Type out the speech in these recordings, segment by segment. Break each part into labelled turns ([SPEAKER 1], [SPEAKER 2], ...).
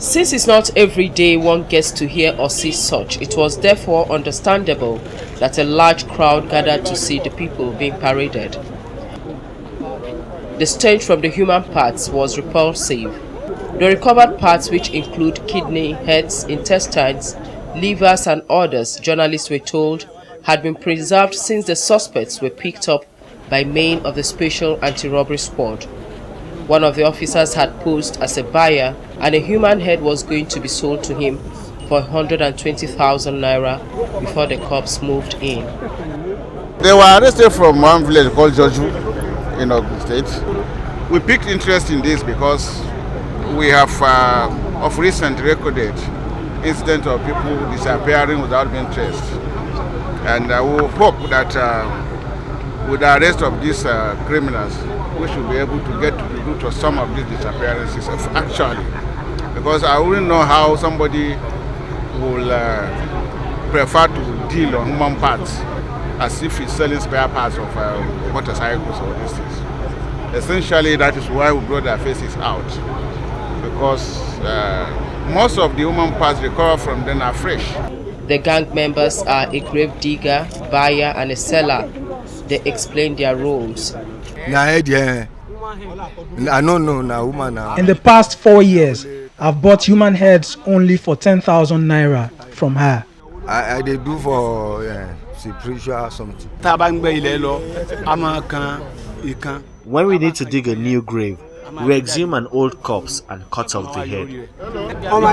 [SPEAKER 1] Since it's not every day one gets to hear or see such, it was therefore understandable that a large crowd gathered to see the people being paraded. The stench from the human parts was repulsive. The recovered parts, which include kidney, heads, intestines, livers and others, journalists were told, had been preserved since the suspects were picked up by men of the Special Anti-Robbery Squad. One of the officers had posed as a buyer and a human head was going to be sold to him for 120,000 naira before the cops moved in.
[SPEAKER 2] They were arrested from one village called Joju in Ogun State. We picked interest in this because we have of recent recorded incidents of people disappearing without being traced. And we hope that with the arrest of these criminals, we should be able to get to the root of some of these disappearances actually. Because I wouldn't know how somebody will prefer to deal on human parts as if he's selling spare parts of motorcycles or these things. Essentially, that is why we brought their faces out. Because most of the human parts recovered from them are fresh.
[SPEAKER 1] The gang members are a grave digger, buyer and a seller. They explain their roles.
[SPEAKER 3] In
[SPEAKER 4] the past 4 years, I've bought human heads only for 10,000 naira from her.
[SPEAKER 3] I they do for spiritual something.
[SPEAKER 5] When we need to dig a new grave, we exhume an old corpse and cut off the head.
[SPEAKER 6] All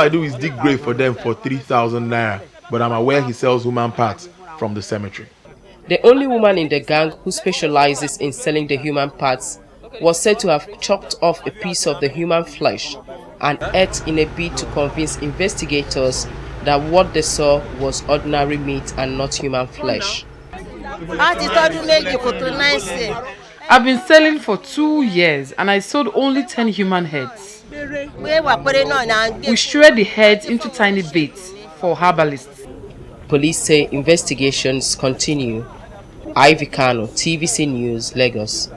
[SPEAKER 6] I do is dig grave for them for 3,000 naira, but I'm aware he sells human parts from the cemetery.
[SPEAKER 1] The only woman in the gang who specializes in selling the human parts was said to have chopped off a piece of the human flesh and ate in a bid to convince investigators that what they saw was ordinary meat and not human flesh.
[SPEAKER 7] I've been selling for 2 years and I sold only 10 human heads. We shred the heads into tiny bits for herbalists.
[SPEAKER 1] Police say investigations continue. Ivy Kano, TVC News, Lagos.